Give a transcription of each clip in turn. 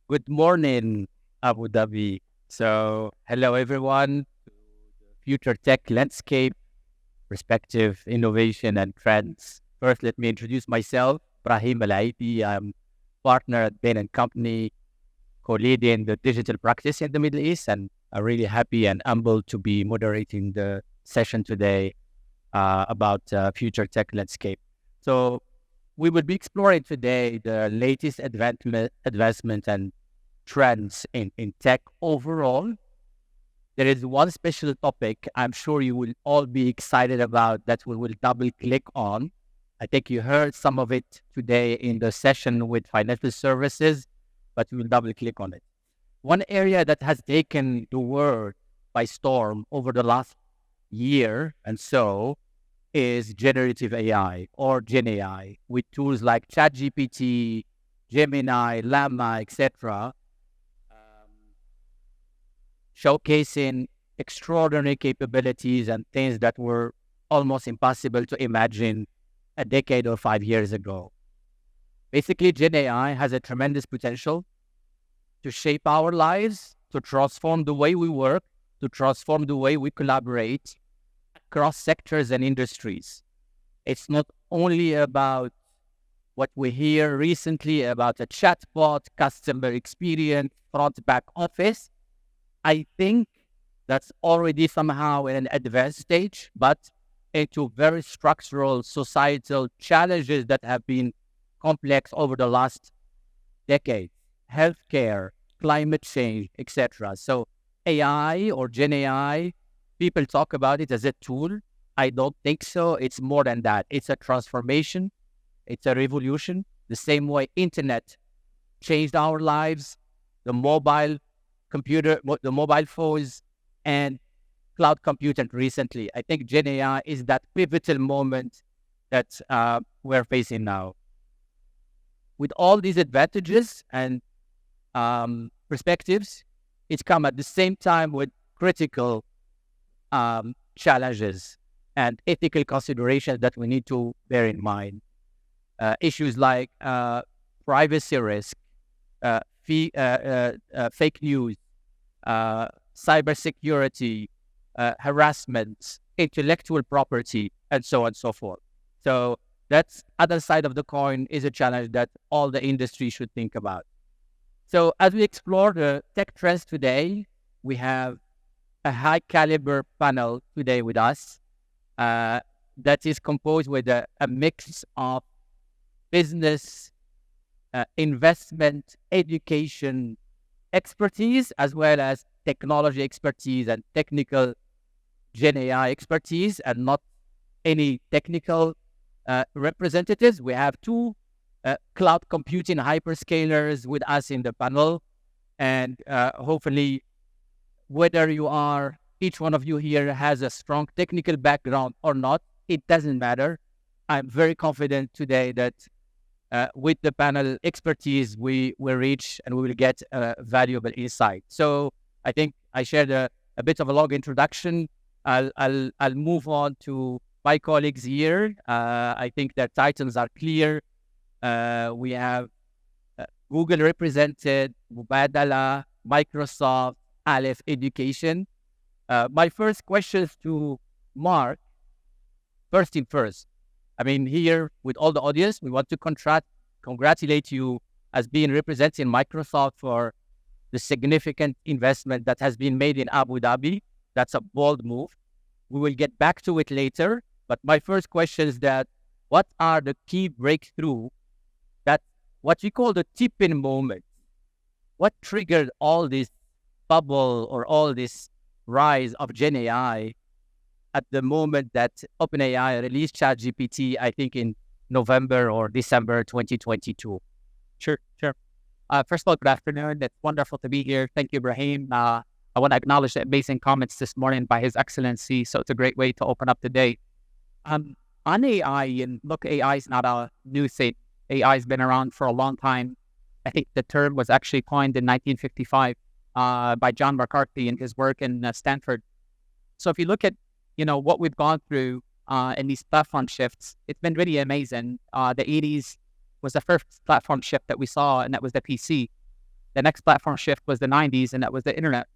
Good morning, Abu Dhabi. So, hello everyone. Future tech landscape, perspective, innovation, and trends. First, let me introduce myself. Brahim Al-Aidi. I'm partner at Bain& and Company, co-leading the digital practice in the Middle East, and I'm really happy and humbled to be moderating the session today about future tech landscape. So, we will be exploring today the latest advancement and trends in tech overall. There is one special topic I'm sure you will all be excited about that we will double click on. I think you heard some of it today in the session with financial services, but we will double click on it. One area that has taken the world by storm over the last year and so is generative AI or Gen AI with tools like ChatGPT, Gemini, Llama, etc., showcasing extraordinary capabilities and things that were almost impossible to imagine a decade or 5 years ago. Basically, Gen AI has a tremendous potential to shape our lives, to transform the way we work, to transform the way we collaborate across sectors and industries. It's not only about what we hear recently about a chatbot, customer experience, front back office. I think that's already somehow in an advanced stage, but into very structural societal challenges that have been complex over the last decade: healthcare, climate change, etc. So AI or Gen AI, people talk about it as a tool. I don't think so. It's more than that. It's a transformation. It's a revolution. The same way internet changed our lives, the mobile the mobile phones and cloud computing recently. I think Gen AI is that pivotal moment that we're facing now. With all these advantages and perspectives, it's come at the same time with critical challenges and ethical considerations that we need to bear in mind. Issues like privacy risk, fake news, cybersecurity, harassment, intellectual property, and so on and so forth. So that's other side of the coin is a challenge that all the industry should think about. So as we explore the tech trends today, we have a high caliber panel today with us that is composed with a mix of business, investment, education, expertise, as well as technology expertise and technical Gen AI expertise, and not any technical representatives. We have two cloud computing hyperscalers with us in the panel, and hopefully, whether you are, each one of you here has a strong technical background or not, it doesn't matter. I'm very confident today that with the panel expertise, we will reach and we will get valuable insight. So I think I shared a bit of a long introduction. I'll move on to my colleagues here. I think their titles are clear. We have Google represented, Mubadala, Microsoft, Aleph Education. My first question is to Mark. First thing first. I mean, here with all the audience, we want to congratulate you as being representing Microsoft for the significant investment that has been made in Abu Dhabi. That's a bold move. We will get back to it later. But my first question is that what are the key breakthrough that what we call the tipping moment? What triggered all this bubble or all this rise of Gen AI at the moment that OpenAI released ChatGPT, I think in November or December 2022. Sure. First of all, good afternoon. It's wonderful to be here. Thank you, Brahim. I want to acknowledge the amazing comments this morning by His Excellency. So it's a great way to open up the day. On AI, and look, AI is not a new thing. AI has been around for a long time. I think the term was actually coined in 1955 by John McCarthy in his work in Stanford. So if you look at what we've gone through in these platform shifts, it's been really amazing. The 80s was the first platform shift that we saw, and that was the PC. The next platform shift was the 90s, and that was the internet.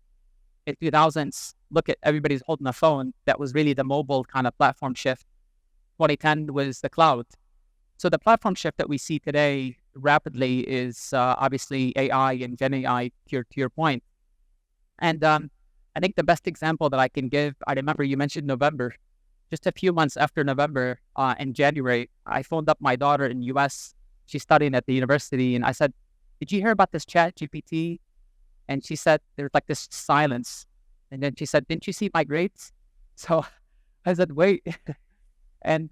In 2000s, look at everybody's holding a phone. That was really the mobile kind of platform shift. 2010 was the cloud. So the platform shift that we see today rapidly is obviously AI and Gen AI, to your point. And I think the best example that I can give, I remember you mentioned November. Just a few months after November, in January, I phoned up my daughter in US. She's studying at the university, and I said, "Did you hear about this ChatGPT?" And she said, there's like this silence. And then she said, "Didn't you see my grades?" So I said, "Wait." And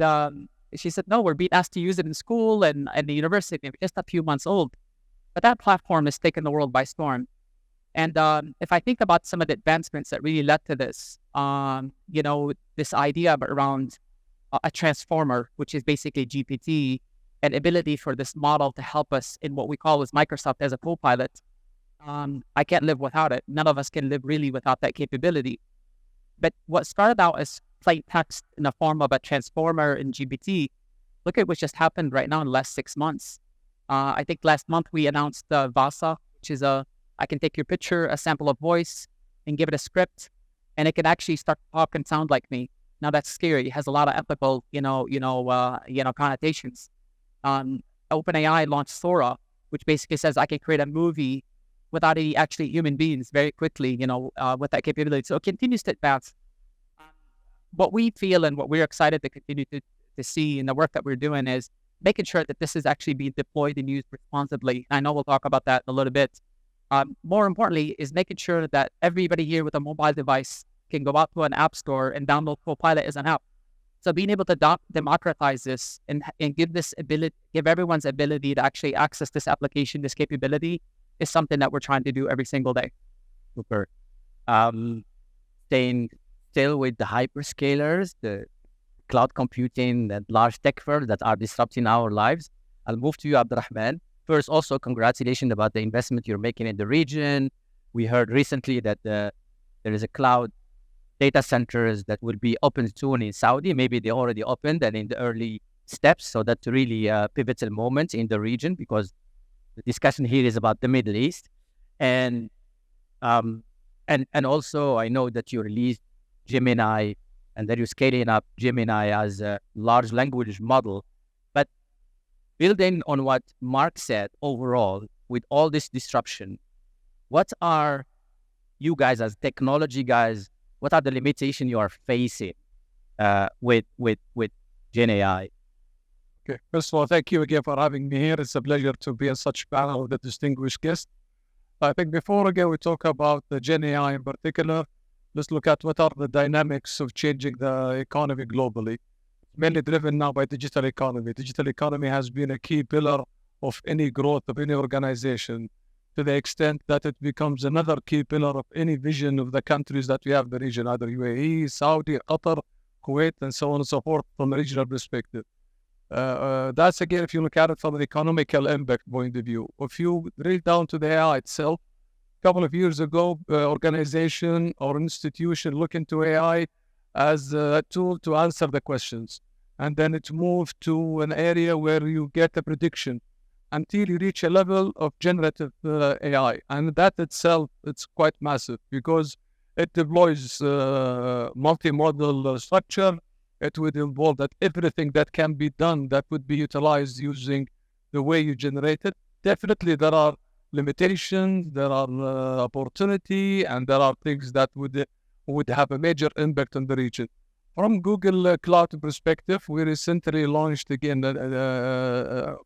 she said, "No, we're being asked to use it in school and the university. We're just a few months old." But that platform has taken the world by storm. And if I think about some of the advancements that really led to this, this idea around a transformer, which is basically GPT, and ability for this model to help us in what we call as Microsoft as a co-pilot, I can't live without it. None of us can live really without that capability. But what started out as plain text in the form of a transformer in GPT, look at what just happened right now in the last 6 months. I think last month we announced Vasa, which is I can take your picture, a sample of voice, and give it a script, and it can actually start to talk and sound like me. Now that's scary. It has a lot of ethical, connotations. OpenAI launched Sora, which basically says I can create a movie without any actually human beings very quickly, with that capability. So it continues to advance. What we feel and what we're excited to continue to see in the work that we're doing is making sure that this is actually being deployed and used responsibly. I know we'll talk about that in a little bit. More importantly, is making sure that everybody here with a mobile device can go out to an app store and download Copilot as an app. So being able to democratize this and give everyone's ability to actually access this application, this capability, is something that we're trying to do every single day. Super. Staying still with the hyperscalers, the cloud computing, and large tech firms that are disrupting our lives, I'll move to you, Abdurrahman. First, also, congratulations about the investment you're making in the region. We heard recently that there is a cloud data centers that will be open soon in Saudi. Maybe they already opened and in the early steps. So that's really a pivotal moment in the region, because the discussion here is about the Middle East. And also, I know that you released Gemini and that you're scaling up Gemini as a large language model. But building on what Mark said, overall, with all this disruption, what are you guys as technology guys, what are the limitations you are facing with Gen AI? Okay. First of all, thank you again for having me here. It's a pleasure to be in such panel with a distinguished guest. I think before again we talk about the Gen AI in particular, let's look at what are the dynamics of changing the economy globally. Mainly driven now by digital economy. Digital economy has been a key pillar of any growth of any organization, to the extent that it becomes another key pillar of any vision of the countries that we have in the region, either UAE, Saudi, Qatar, Kuwait, and so on and so forth from a regional perspective. That's again, if you look at it from an economical impact point of view. If you drill down to the AI itself, a couple of years ago, organization or institution look into AI as a tool to answer the questions. And then it moved to an area where you get a prediction until you reach a level of generative AI. And that itself, it's quite massive because it deploys multimodal structure. It would involve that everything that can be done that would be utilized using the way you generate it. Definitely there are limitations, there are opportunity, and there are things that would have a major impact on the region. From Google Cloud perspective, we recently launched again,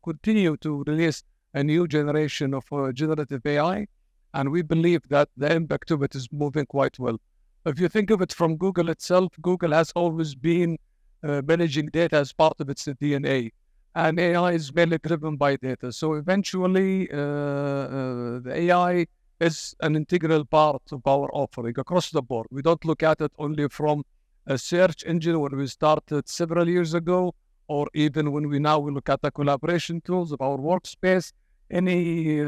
continue to release a new generation of generative AI, and we believe that the impact of it is moving quite well. If you think of it from Google itself, Google has always been managing data as part of its DNA, and AI is mainly driven by data. So eventually, the AI is an integral part of our offering across the board. We don't look at it only from a search engine when we started several years ago, or even when we look at the collaboration tools of our workspace. Any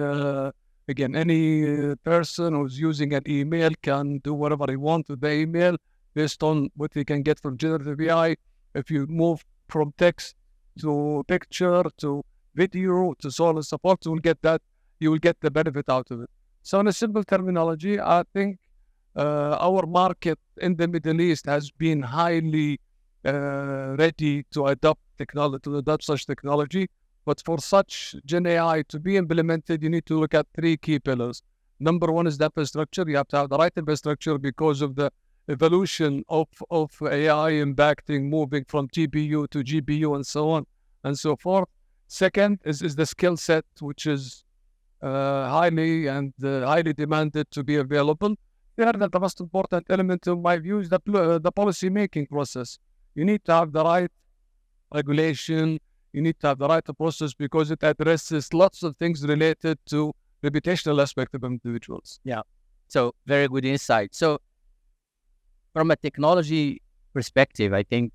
person who's using an email can do whatever he wants with the email based on what he can get from generative AI. If you move from text to picture to video to so on and so forth, you will get the benefit out of it. So in a simple terminology, I think our market in the Middle East has been highly ready to adopt technology, to adopt such technology. But for such Gen AI to be implemented, you need to look at three key pillars. Number one is the infrastructure. You have to have the right infrastructure because of the evolution of AI impacting, moving from TPU to GPU and so on and so forth. Second is the skill set, which is highly demanded to be available. Third, and the most important element in my view is the policy making process. You need to have the right regulation. You need to have the right process because it addresses lots of things related to reputational aspect of individuals. Yeah. So very good insight. So from a technology perspective, I think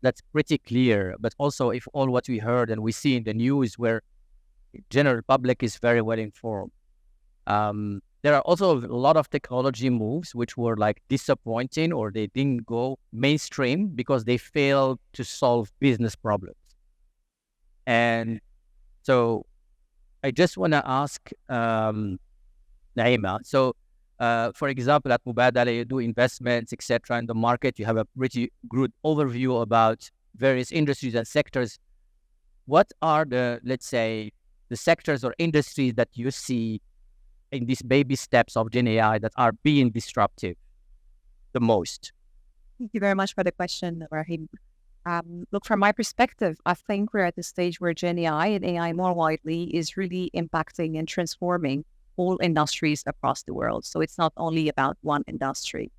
that's pretty clear. But also, if all what we heard and we see in the news, where general public is very well informed, there are also a lot of technology moves which were like disappointing, or they didn't go mainstream because they failed to solve business problems. And so I just want to ask Naima. So, for example, at Mubadala, you do investments, etc. in the market. You have a pretty good overview about various industries and sectors. What are the, let's say, the sectors or industries that you see in these baby steps of Gen AI that are being disruptive the most? Thank you very much for the question, Rahim. Look, from my perspective, I think we're at the stage where Gen AI and AI more widely is really impacting and transforming all industries across the world. So it's not only about one industry.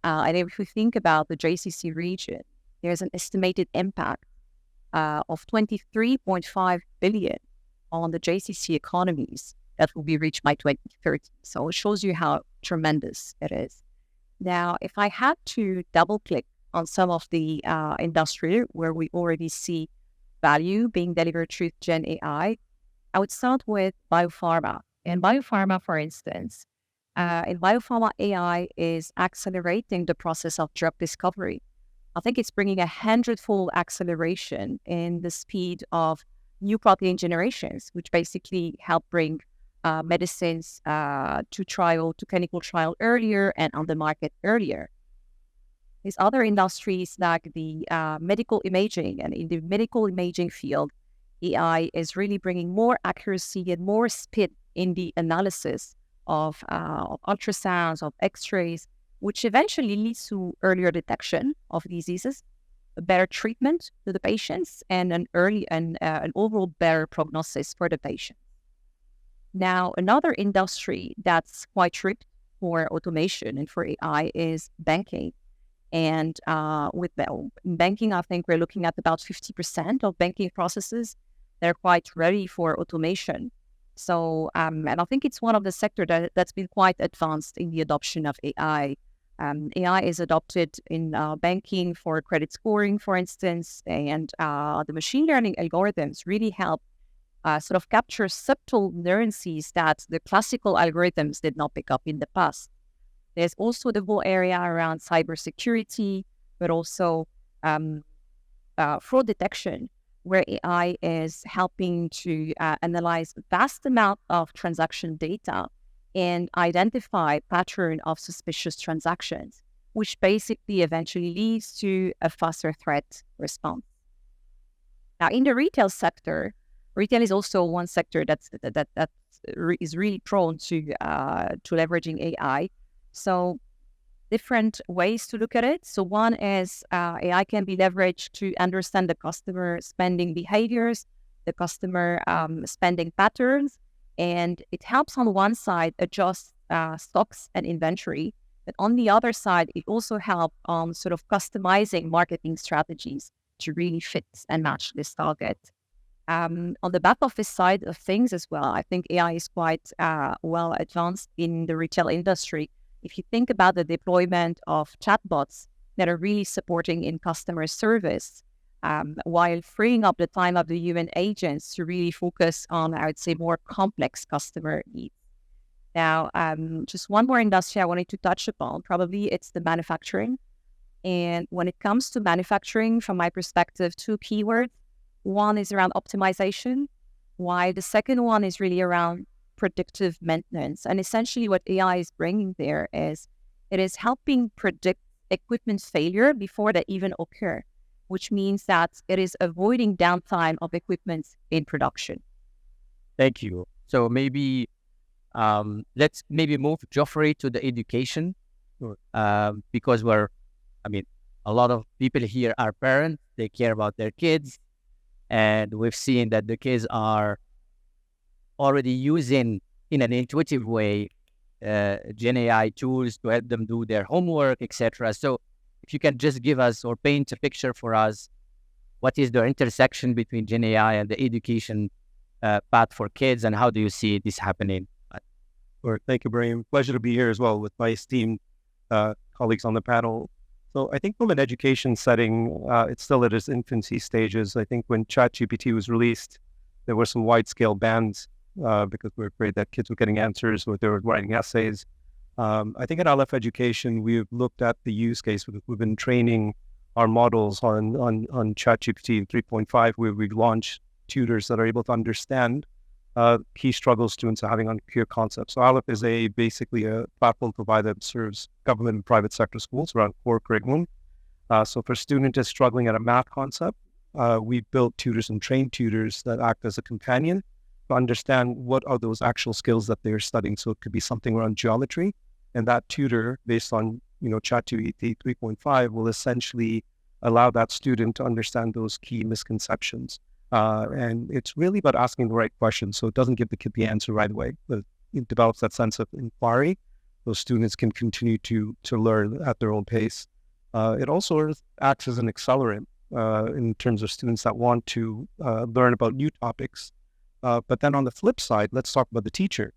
And if we think about the JCC region, there's an estimated impact of 23.5 billion on the JCC economies that will be reached by 2030. So it shows you how tremendous it is. Now, if I had to double click on some of the industry where we already see value being delivered through Gen AI, I would start with biopharma. In biopharma, for instance, in biopharma, AI is accelerating the process of drug discovery. I think it's bringing 100-fold acceleration in the speed of new protein generations, which basically help bring medicines to clinical trial earlier and on the market earlier. There's other industries like the medical imaging, and in the medical imaging field, AI is really bringing more accuracy and more speed in the analysis of ultrasounds, of X-rays, which eventually leads to earlier detection of diseases, a better treatment to the patients, and an overall better prognosis for the patient. Now, another industry that's quite ripe for automation and for AI is banking. And with banking, I think we're looking at about 50% of banking processes that are quite ready for automation. So, and I think it's one of the sectors that's been quite advanced in the adoption of AI. AI is adopted in banking for credit scoring, for instance, and the machine learning algorithms really help sort of capture subtle nuances that the classical algorithms did not pick up in the past. There's also the whole area around cybersecurity, but also fraud detection, where AI is helping to analyze vast amount of transaction data and identify pattern of suspicious transactions, which basically eventually leads to a faster threat response. Now, in the retail sector, retail is also one sector that is really prone to leveraging AI. So different ways to look at it. So one is AI can be leveraged to understand the customer spending behaviors, the customer spending patterns, and it helps on one side adjust stocks and inventory. But on the other side, it also helps on sort of customizing marketing strategies to really fit and match this target. On the back office side of things as well, I think AI is quite well advanced in the retail industry. If you think about the deployment of chatbots that are really supporting in customer service, while freeing up the time of the human agents to really focus on, I would say, more complex customer needs. Now, just one more industry I wanted to touch upon, probably it's the manufacturing. And when it comes to manufacturing, from my perspective, two keywords. One is around optimization, while the second one is really around predictive maintenance. And essentially what AI is bringing there is it is helping predict equipment failure before they even occur, which means that it is avoiding downtime of equipment in production. Thank you. So maybe let's maybe move Geoffrey to the education, because a lot of people here are parents. They care about their kids, and we've seen that the kids are already using in an intuitive way Gen AI tools to help them do their homework, etc. So if you can just give us or paint a picture for us, what is the intersection between Gen AI and the education path for kids, and how do you see this happening? Sure. Thank you, Brahim. Pleasure to be here as well with my esteemed colleagues on the panel. So I think from an education setting, it's still at its infancy stages. I think when ChatGPT was released, there were some wide-scale bans because we were afraid that kids were getting answers or they were writing essays. I think at Aleph Education, we've looked at the use case. We've been training our models on ChatGPT 3.5, where we've launched tutors that are able to understand key struggles students are having on clear concepts. So Aleph is basically a platform provider that serves government and private sector schools around core curriculum. So for students just struggling at a math concept, we've built tutors and trained tutors that act as a companion to understand what are those actual skills that they're studying. So it could be something around geometry, and that tutor, based on ChatGPT 3.5, will essentially allow that student to understand those key misconceptions. And it's really about asking the right questions. So it doesn't give the kid the answer right away, but it develops that sense of inquiry. Those students can continue to learn at their own pace. It also acts as an accelerant in terms of students that want to learn about new topics. But then on the flip side, let's talk about the teacher.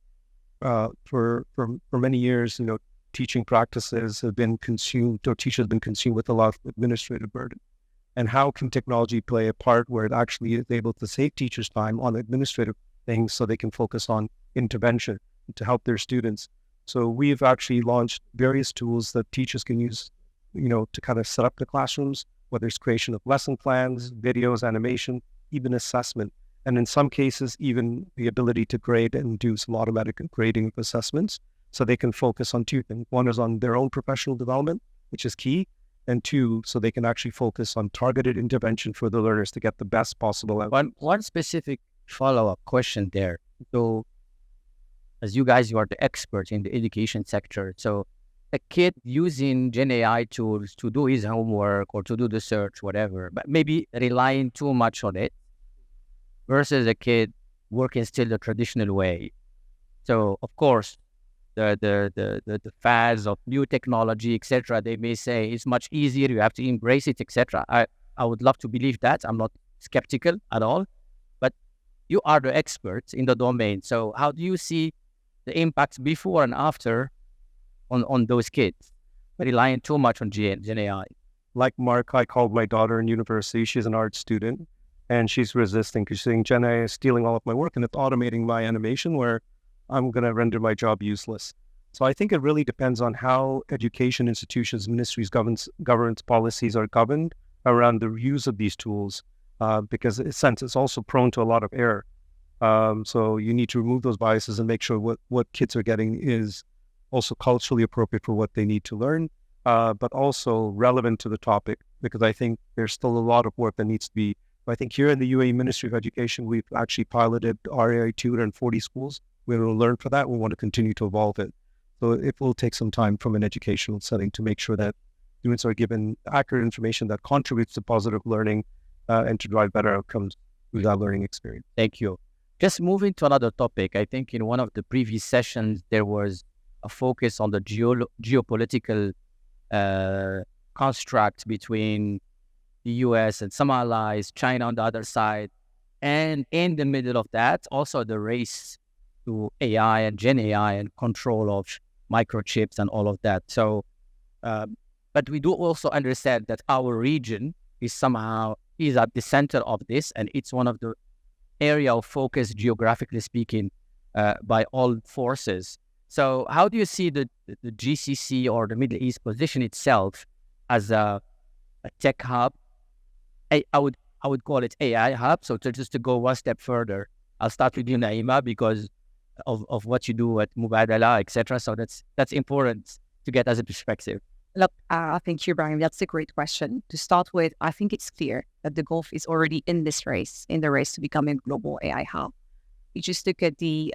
For many years, teaching practices have been consumed, or teachers have been consumed with a lot of administrative burden. And how can technology play a part where it actually is able to save teachers time on administrative things so they can focus on intervention to help their students? So we've actually launched various tools that teachers can use, to kind of set up the classrooms, whether it's creation of lesson plans, videos, animation, even assessment. And in some cases, even the ability to grade and do some automatic grading of assessments so they can focus on two things. One is on their own professional development, which is key. And two, so they can actually focus on targeted intervention for the learners to get the best possible outcome. One specific follow-up question there. So as you guys, you are the experts in the education sector. So a kid using Gen AI tools to do his homework or to do the search, whatever, but maybe relying too much on it versus a kid working still the traditional way. So of course, the fads of new technology, etc., they may say it's much easier, you have to embrace it, etc. I would love to believe that. I'm not skeptical at all, but you are the experts in the domain. So how do you see the impacts before and after on those kids relying too much on Gen AI? Like Mark, I called my daughter in university. She's an art student, and she's resisting because she's saying Gen AI is stealing all of my work and it's automating my animation where I'm going to render my job useless. So I think it really depends on how education institutions, ministries, governance policies are governed around the use of these tools, because in a sense, it's also prone to a lot of error. So you need to remove those biases and make sure what kids are getting is also culturally appropriate for what they need to learn, but also relevant to the topic, because I think there's still a lot of work that needs to be. I think here in the UAE Ministry of Education, we've actually piloted RAI tutor in 40 schools. We will learn for that. We want to continue to evolve it. So it will take some time from an educational setting to make sure that students are given accurate information that contributes to positive learning and to drive better outcomes with that learning experience. Thank you. Just moving to another topic. I think in one of the previous sessions, there was a focus on the geopolitical construct between the US and some allies, China on the other side. And in the middle of that, also the race to AI and Gen AI and control of microchips and all of that. So, but we do also understand that our region is at the center of this, and it's one of the area of focus, geographically speaking, by all forces. So how do you see the GCC or the Middle East position itself as a tech hub? I would call it AI hub. So just to go one step further, I'll start with you, Naima, because of what you do at Mubadala, etc. So that's important to get as a perspective. Look, thank you, Brian. That's a great question. To start with, I think it's clear that the Gulf is already in this race, in the race to become a global AI hub. You just look at the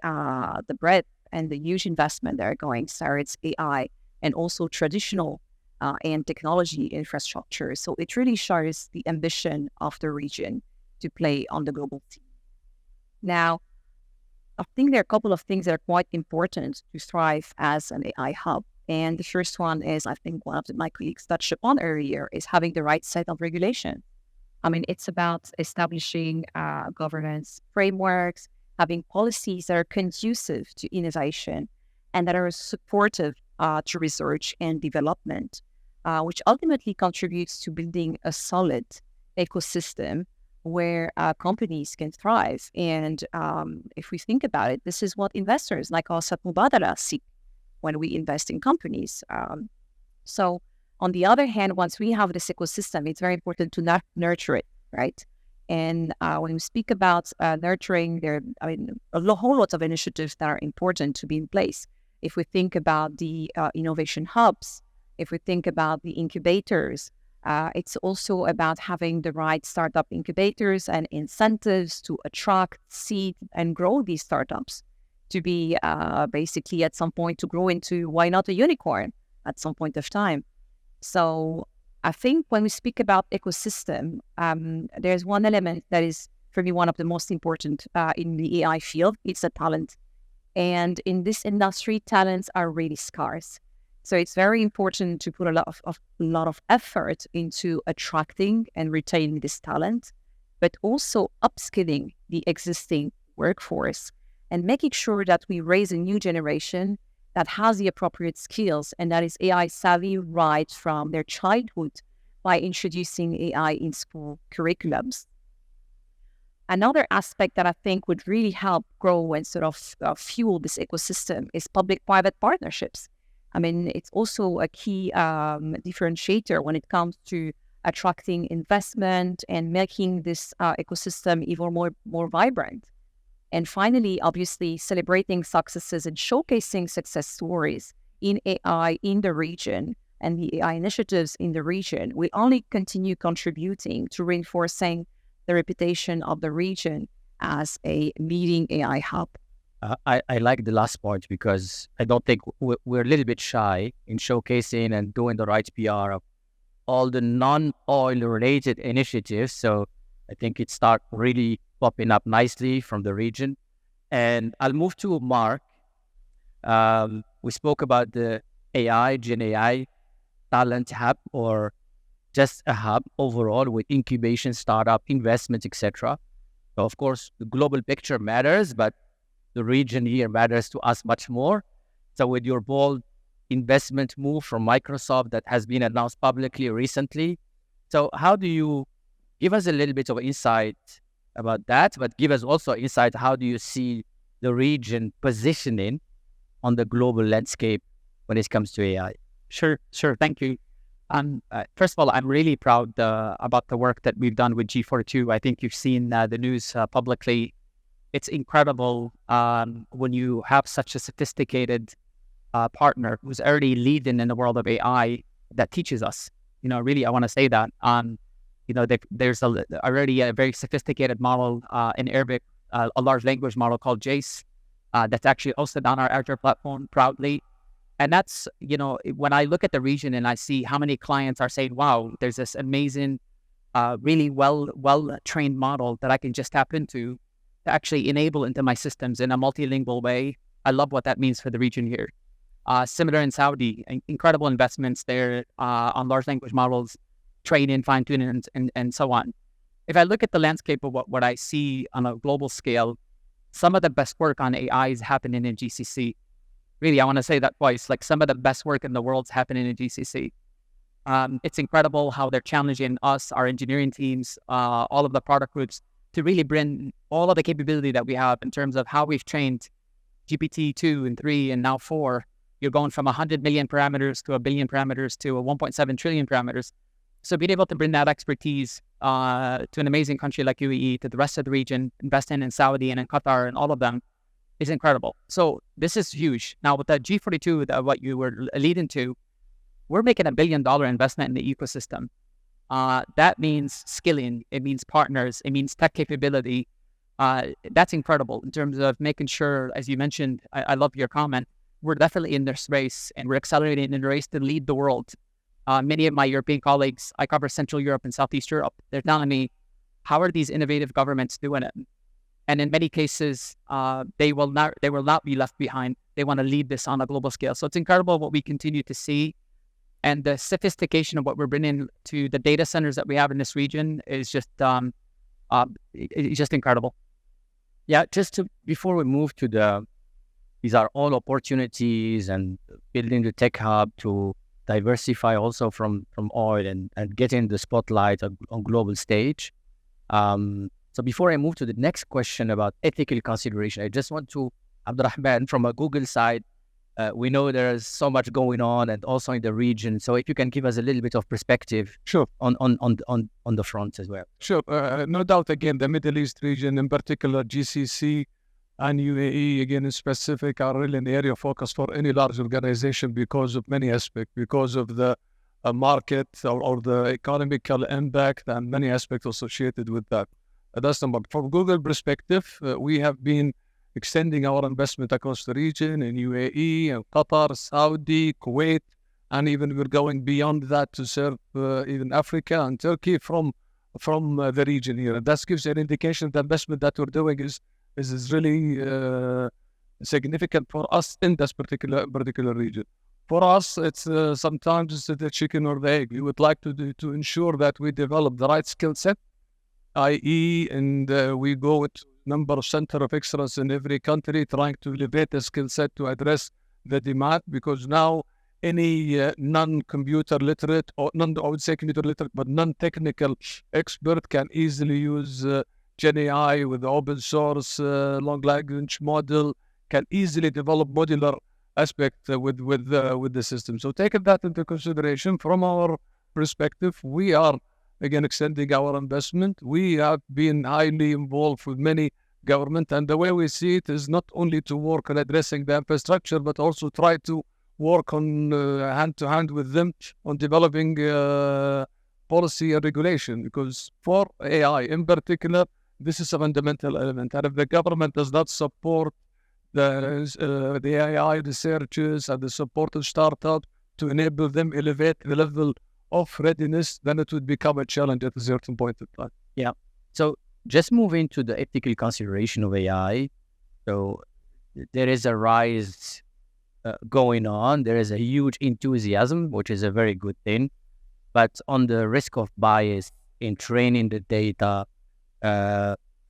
breadth and the huge investment that are going, so it's AI and also traditional and technology infrastructure. So it really shows the ambition of the region to play on the global scene. Now, I think there are a couple of things that are quite important to thrive as an AI hub. And the first one is, I think one of my colleagues touched upon earlier, is having the right set of regulation. I mean, it's about establishing governance frameworks, having policies that are conducive to innovation and that are supportive to research and development, which ultimately contributes to building a solid ecosystem where companies can thrive. And if we think about it, this is what investors like us at Mubadala seek when we invest in companies. So on the other hand, once we have this ecosystem, it's very important to nurture it, right? And when we speak about nurturing, a whole lot of initiatives that are important to be in place. If we think about the innovation hubs, if we think about the incubators, it's also about having the right startup incubators and incentives to attract, seed, and grow these startups to be basically at some point to grow into, why not a unicorn at some point of time. So I think when we speak about ecosystem, there's one element that is for me one of the most important in the AI field. It's the talent. And in this industry, talents are really scarce. So it's very important to put a lot of effort into attracting and retaining this talent, but also upskilling the existing workforce and making sure that we raise a new generation that has the appropriate skills and that is AI savvy right from their childhood by introducing AI in school curriculums. Another aspect that I think would really help grow and sort of fuel this ecosystem is public-private partnerships. I mean, it's also a key differentiator when it comes to attracting investment and making this ecosystem even more vibrant. And finally, obviously, celebrating successes and showcasing success stories in AI in the region and the AI initiatives in the region will only continue contributing to reinforcing the reputation of the region as a leading AI hub. I like the last part because I don't think we're a little bit shy in showcasing and doing the right PR of all the non-oil related initiatives. So I think it starts really popping up nicely from the region. And I'll move to Mark. We spoke about the AI, Gen AI talent hub, or just a hub overall with incubation, startup, investments, etc. So of course, the global picture matters, but the region here matters to us much more. So with your bold investment move from Microsoft that has been announced publicly recently, so how do you give us a little bit of insight about that, but give us also insight, how do you see the region positioning on the global landscape when it comes to AI? Sure. Thank you. First of all, I'm really proud about the work that we've done with G42. I think you've seen the news publicly. It's incredible when you have such a sophisticated partner who's already leading in the world of AI that teaches us. Really, I want to say that. There's already a very sophisticated model in Arabic, a large language model called JACE that's actually hosted on our Azure platform proudly. And that's, when I look at the region and I see how many clients are saying, wow, there's this amazing, really well-trained model that I can just tap into to actually enable into my systems in a multilingual way. I love what that means for the region here. Similar in Saudi, incredible investments there on large language models, training, fine-tuning, and so on. If I look at the landscape of what I see on a global scale, some of the best work on AI is happening in GCC. Really, I want to say that twice, like some of the best work in the world is happening in GCC. It's incredible how they're challenging us, our engineering teams, all of the product groups to really bring all of the capability that we have in terms of how we've trained GPT-2 and 3 and now 4. You're going from 100 million parameters to 1 billion parameters to 1.7 trillion parameters. So being able to bring that expertise to an amazing country like UAE, to the rest of the region, investing in Saudi and in Qatar and all of them, is incredible. So this is huge. Now with the G42, what you were leading to, we're making $1 billion investment in the ecosystem. That means skilling, it means partners, it means tech capability. That's incredible in terms of making sure, as you mentioned, I love your comment, we're definitely in this race and we're accelerating in the race to lead the world. Many of my European colleagues, I cover Central Europe and Southeast Europe, they're telling me, how are these innovative governments doing it? And in many cases, they will not be left behind. They want to lead this on a global scale. So it's incredible what we continue to see. And the sophistication of what we're bringing to the data centers that we have in this region is just it's just incredible. Yeah, before we move to these are all opportunities and building the tech hub to diversify also from oil and getting the spotlight on global stage. So before I move to the next question about ethical consideration, I just want to, Abdurrahman, from a Google side, we know there's so much going on and also in the region. So if you can give us a little bit of perspective Sure. on the front as well. Sure. No doubt, again, the Middle East region, in particular GCC and UAE, again, in specific, are really an area of focus for any large organization because of many aspects, because of the market or the economical impact and many aspects associated with that. That's number one. From Google perspective, we have been extending our investment across the region in UAE, and Qatar, Saudi, Kuwait, and even we're going beyond that to serve even Africa and Turkey from the region here. And that gives an indication the investment that we're doing is really significant for us in this particular region. For us, it's sometimes it's the chicken or the egg. We would like to ensure that we develop the right skill set, i.e., and we go with number of center of excellence in every country, trying to elevate the skill set to address the demand, because now any non-computer literate, or I would say computer literate, but non-technical expert can easily use Gen AI with the open source long language model, can easily develop modular aspect with the system. So taking that into consideration, from our perspective, we are again extending our investment. We have been highly involved with many government, and the way we see it is not only to work on addressing the infrastructure, but also try to work on hand to hand with them on developing policy and regulation, because for AI in particular, this is a fundamental element. And if the government does not support the AI researchers and the supported startup to enable them elevate the level of readiness, then it would become a challenge at a certain point in time. Yeah. So just moving to the ethical consideration of AI. So there is a rise going on. There is a huge enthusiasm, which is a very good thing. But on the risk of bias in training the data,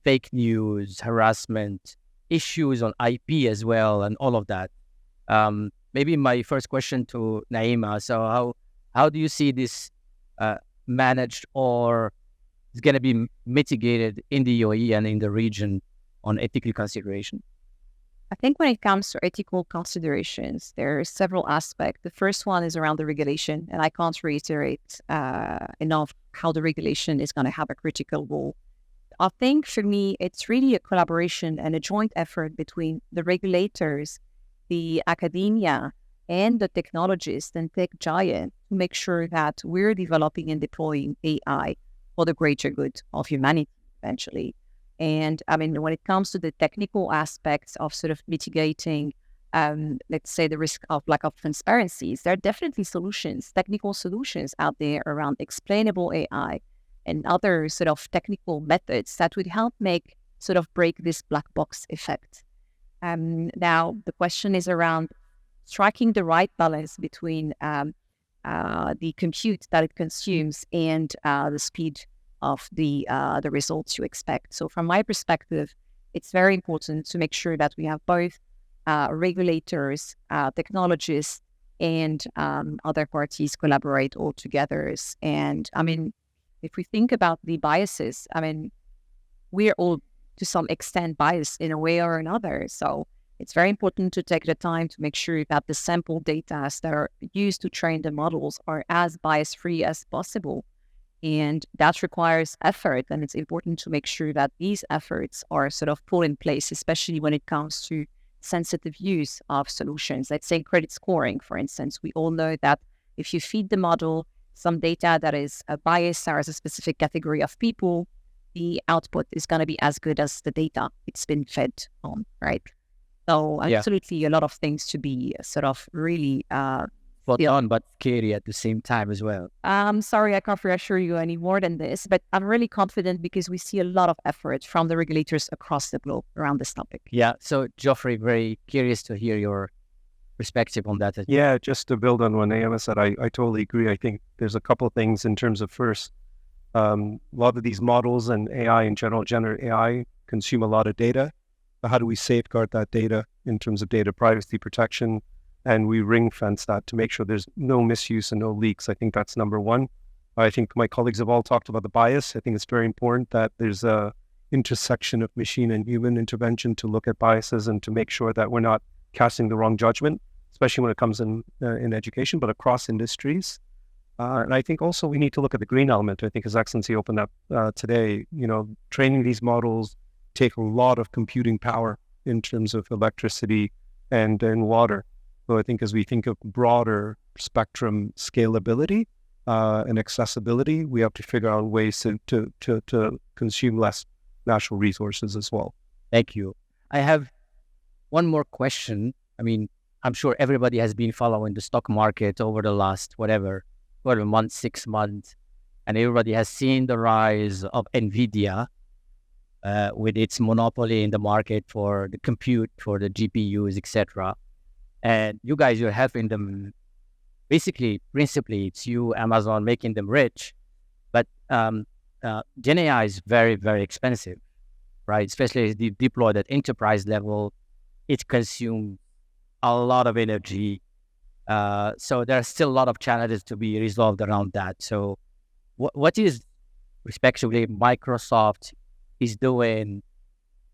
fake news, harassment, issues on IP as well, and all of that. Maybe my first question to Naima. So how do you see this managed, or is going to be mitigated in the UAE and in the region on ethical consideration? I think when it comes to ethical considerations, there are several aspects. The first one is around the regulation, and I can't reiterate enough how the regulation is going to have a critical role. I think for me, it's really a collaboration and a joint effort between the regulators, the academia, and the technologists and tech giants to make sure that we're developing and deploying AI for the greater good of humanity eventually. And I mean, when it comes to the technical aspects of sort of mitigating, let's say, the risk of lack of transparencies, there are definitely solutions, technical solutions out there around explainable AI and other sort of technical methods that would help break this black box effect. Now, the question is around striking the right balance between the compute that it consumes and the speed of the results you expect. So from my perspective, it's very important to make sure that we have both regulators, technologists, and other parties collaborate all together. And I mean, if we think about the biases, I mean, we're all to some extent biased in a way or another. So it's very important to take the time to make sure that the sample data that are used to train the models are as bias-free as possible. And that requires effort. And it's important to make sure that these efforts are sort of put in place, especially when it comes to sensitive use of solutions. Let's say credit scoring, for instance. We all know that if you feed the model some data that is biased towards a specific category of people, the output is going to be as good as the data it's been fed on, right? So absolutely a lot of things to be sort of really spot on, but scary at the same time as well. Sorry, I can't reassure you any more than this, but I'm really confident because we see a lot of effort from the regulators across the globe around this topic. Yeah. So Geoffrey, very curious to hear your perspective on that. Yeah, just to build on what Naima said, I totally agree. I think there's a couple of things in terms of first, a lot of these models and AI in general, generative AI, consume a lot of data. But how do we safeguard that data in terms of data privacy protection? And we ring fence that to make sure there's no misuse and no leaks. I think that's number one. I think my colleagues have all talked about the bias. I think it's very important that there's a intersection of machine and human intervention to look at biases and to make sure that we're not casting the wrong judgment, especially when it comes in education, but across industries. And I think also we need to look at the green element. I think His Excellency opened up today, training these models take a lot of computing power in terms of electricity and water. So I think as we think of broader spectrum scalability and accessibility, we have to figure out ways to consume less natural resources as well. Thank you. I have one more question. I mean, I'm sure everybody has been following the stock market over the last, 12 months, 6 months, and everybody has seen the rise of NVIDIA with its monopoly in the market for the compute, for the GPUs, etc. And you guys, you're helping them. Basically, principally, it's you, Amazon, making them rich. But Gen AI is very, very expensive, right? Especially as deployed at enterprise level, it consumes a lot of energy. So there are still a lot of challenges to be resolved around that. So what is, respectively, Microsoft is doing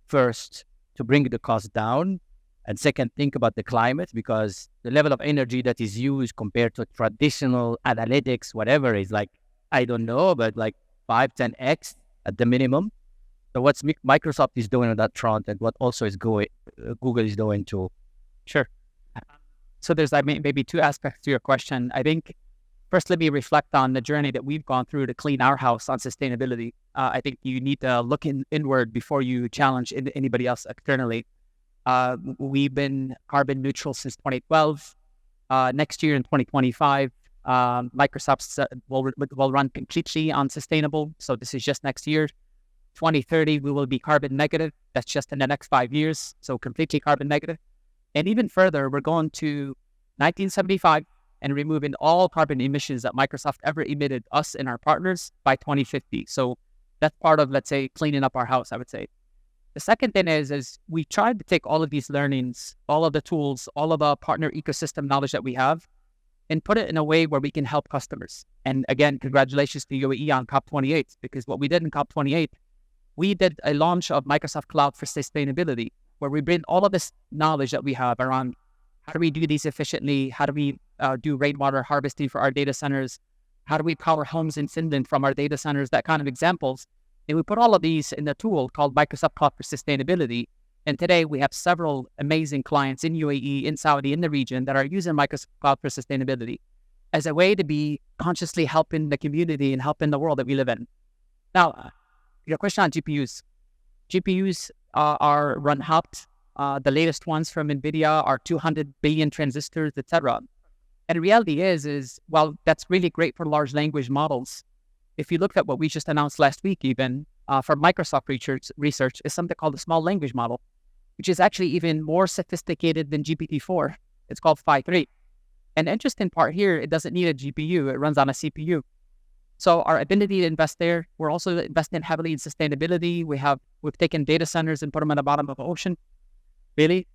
first to bring the cost down? And second, think about the climate, because the level of energy that is used compared to traditional analytics, whatever, is like, I don't know, but like 5-10x at the minimum. So what's Microsoft is doing on that front, and what also is Google is doing too? Sure. So there's maybe two aspects to your question. I think first, let me reflect on the journey that we've gone through to clean our house on sustainability. I think you need to look inward before you challenge anybody else externally. We've been carbon neutral since 2012. Next year in 2025, Microsoft will run completely on sustainable. So this is just next year. 2030, we will be carbon negative. That's just in the next 5 years. So completely carbon negative. And even further, we're going to 1975 and removing all carbon emissions that Microsoft ever emitted, us and our partners, by 2050. So that's part of, let's say, cleaning up our house, I would say. The second thing is we tried to take all of these learnings, all of the tools, all of the partner ecosystem knowledge that we have, and put it in a way where we can help customers. And again, congratulations to UAE on COP28, because what we did in COP28, we did a launch of Microsoft Cloud for Sustainability, where we bring all of this knowledge that we have around how do we do these efficiently, how do we do rainwater harvesting for our data centers, how do we power homes in Finland from our data centers, that kind of examples. And we put all of these in a tool called Microsoft Cloud for Sustainability. And today we have several amazing clients in UAE, in Saudi, in the region that are using Microsoft Cloud for Sustainability as a way to be consciously helping the community and helping the world that we live in. Now, your question on GPUs. GPUs are run hot. The latest ones from NVIDIA are 200 billion transistors, etc. And the reality is, well, that's really great for large language models. If you look at what we just announced last week, even for Microsoft research is something called the small language model, which is actually even more sophisticated than GPT-4. It's called Phi 3. And the interesting part here, it doesn't need a GPU. It runs on a CPU. So our ability to invest there, we're also investing heavily in sustainability. We've taken data centers and put them at the bottom of the ocean. Really?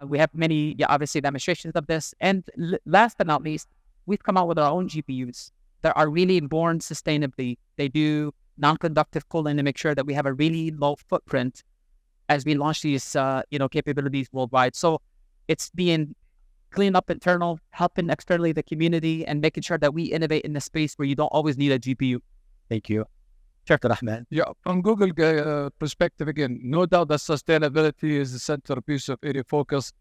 We have many, obviously, demonstrations of this. And last but not least, we've come out with our own GPUs that are really born sustainably. They do non-conductive cooling to make sure that we have a really low footprint as we launch these, capabilities worldwide. So it's being cleaned up internal, helping externally the community, and making sure that we innovate in the space where you don't always need a GPU. Thank you. Dr. Rahman. Yeah, from Google perspective, again, no doubt that sustainability is the centerpiece of any focus,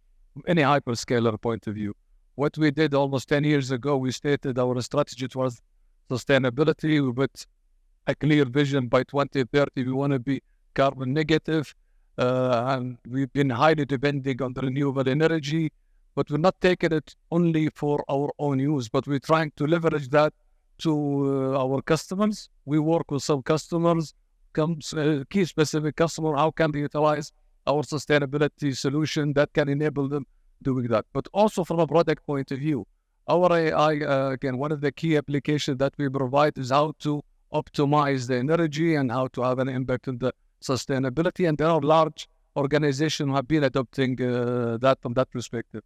any hyperscaler point of view. What we did almost 10 years ago, we stated our strategy towards sustainability. We put a clear vision by 2030. We want to be carbon negative, and we've been highly depending on the renewable energy, but we're not taking it only for our own use, but we're trying to leverage that to our customers. We work with some customers, key specific customer, how can they utilize our sustainability solution that can enable them doing that. But also from a product point of view, our AI, again, one of the key applications that we provide is how to optimize the energy and how to have an impact on the sustainability. And there are large organizations who have been adopting that from that perspective.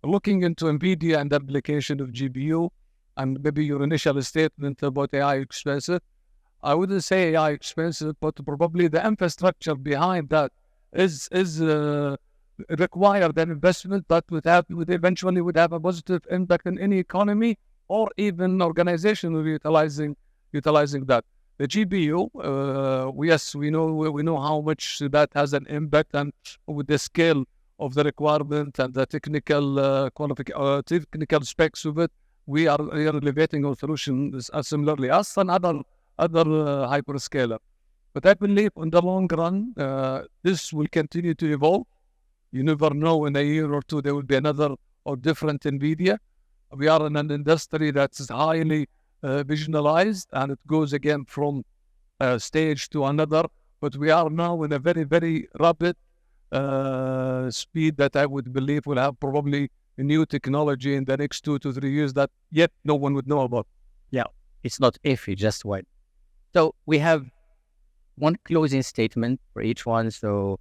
Looking into NVIDIA and the application of GPU, and maybe your initial statement about AI expensive, I wouldn't say AI expensive, but probably the infrastructure behind that is required an investment that would eventually have a positive impact in any economy or even organization will be utilizing that. The GPU, yes, we know how much that has an impact, and with the scale of the requirement and the technical technical specs of it, we are elevating our solution similarly as another hyperscaler. But I believe in the long run, this will continue to evolve. You never know, in a year or two, there will be another or different NVIDIA. We are in an industry that's highly visualized, and it goes again from stage to another. But we are now in a very, very rapid speed that I would believe will have probably a new technology in the next 2 to 3 years that yet no one would know about. Yeah, it's not if, it's just when. So we have one closing statement for each one. So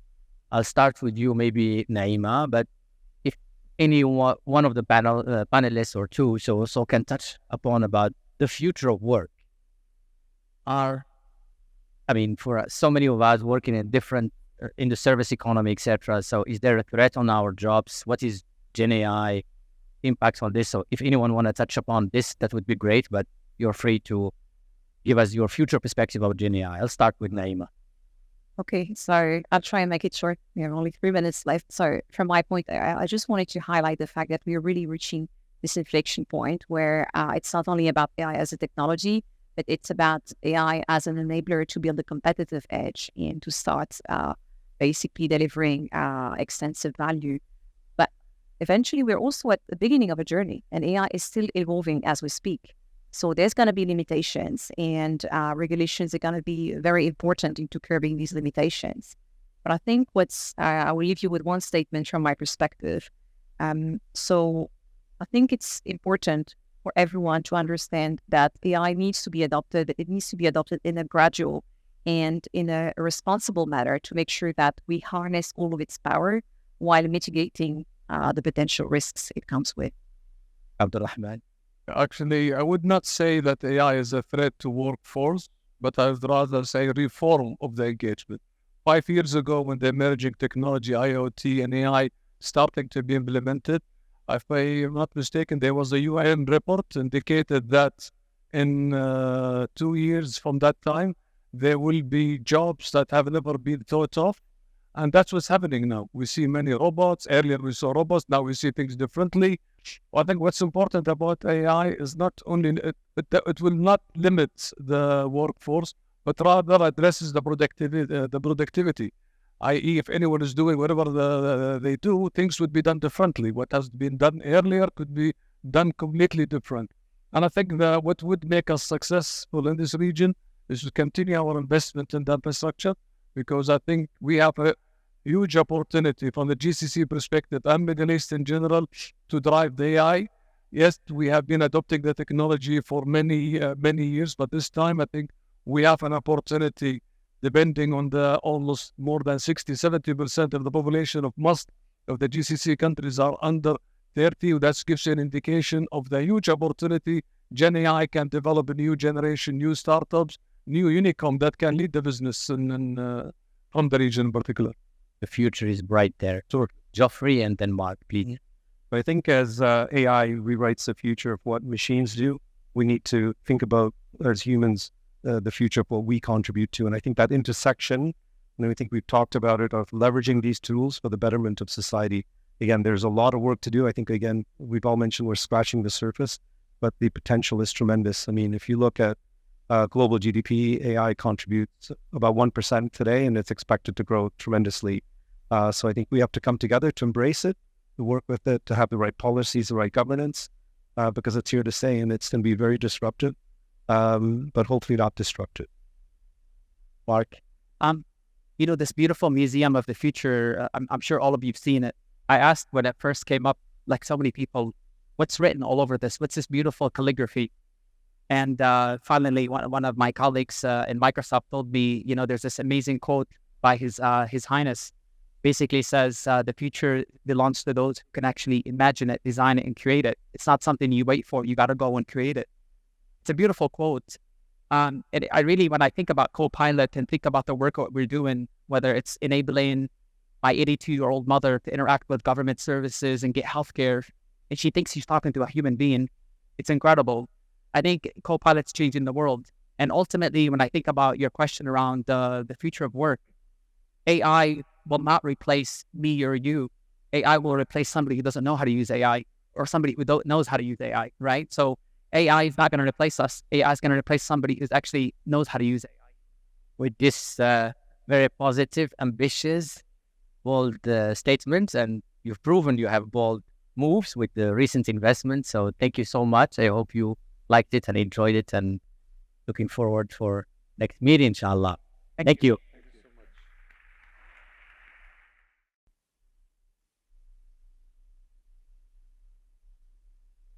I'll start with you, maybe Naima, but if any one of the panelists or two so can touch upon about the future of work. For so many of us working in different, in the service economy, etc. So is there a threat on our jobs? What is Gen AI impacts on this? So if anyone want to touch upon this, that would be great, but you're free to give us your future perspective about Gen AI. I'll start with Naima. Okay, so I'll try and make it short. We have only 3 minutes left. So from my point, I just wanted to highlight the fact that we are really reaching this inflection point where it's not only about AI as a technology, but it's about AI as an enabler to build a competitive edge and to start basically delivering extensive value. But eventually, we're also at the beginning of a journey, and AI is still evolving as we speak. So there's going to be limitations, and regulations are going to be very important into curbing these limitations. But I think I will leave you with one statement from my perspective. So I think it's important for everyone to understand that AI needs to be adopted, but it needs to be adopted in a gradual and in a responsible manner to make sure that we harness all of its power while mitigating the potential risks it comes with. Abdul Rahman. Actually, I would not say that AI is a threat to workforce, but I would rather say reform of the engagement. 5 years ago, when the emerging technology, IoT and AI starting to be implemented, if I am not mistaken, there was a UN report indicated that in 2 years from that time, there will be jobs that have never been thought of. And that's what's happening now. We see many robots. Earlier we saw robots. Now we see things differently. I think what's important about AI is not only it will not limit the workforce, but rather addresses the productivity. I.e., if anyone is doing whatever they do, things would be done differently. What has been done earlier could be done completely different. And I think that what would make us successful in this region is to continue our investment in the infrastructure, because I think we have a huge opportunity from the GCC perspective and Middle East in general to drive the AI. Yes, we have been adopting the technology for many years, but this time I think we have an opportunity, depending on the almost more than 60-70% of the population of most of the GCC countries are under 30. That gives you an indication of the huge opportunity. Gen AI can develop a new generation, new startups, new unicorn that can lead the business from the region in particular. The future is bright there. So, Geoffrey and then Mark, please. I think as AI rewrites the future of what machines do, we need to think about, as humans, the future of what we contribute to. And I think that intersection, and I think we've talked about it, of leveraging these tools for the betterment of society. Again, there's a lot of work to do. I think, again, we've all mentioned we're scratching the surface, but the potential is tremendous. I mean, if you look at global GDP, AI contributes about 1% today, and it's expected to grow tremendously. So I think we have to come together to embrace it, to work with it, to have the right policies, the right governance, because it's here to stay, and it's going to be very disruptive, but hopefully not destructive. Mark, this beautiful museum of the future, I'm sure all of you've seen it. I asked when it first came up, like so many people, what's written all over this? What's this beautiful calligraphy? And finally, one of my colleagues in Microsoft told me, there's this amazing quote by His Highness. Basically says, the future belongs to those who can actually imagine it, design it, and create it. It's not something you wait for. You got to go and create it. It's a beautiful quote. And I really, when I think about Copilot and think about the work that we're doing, whether it's enabling my 82-year-old mother to interact with government services and get healthcare, and she thinks she's talking to a human being, it's incredible. I think Copilot's changing the world. And ultimately, when I think about your question around the future of work, AI will not replace me or you. AI will replace somebody who doesn't know how to use AI, or somebody who knows how to use AI, right? So AI is not going to replace us. AI is going to replace somebody who actually knows how to use AI. With this very positive, ambitious, bold statements, and you've proven you have bold moves with the recent investments. So thank you so much. I hope you liked it and enjoyed it, and looking forward for next meeting, inshallah. Thank you.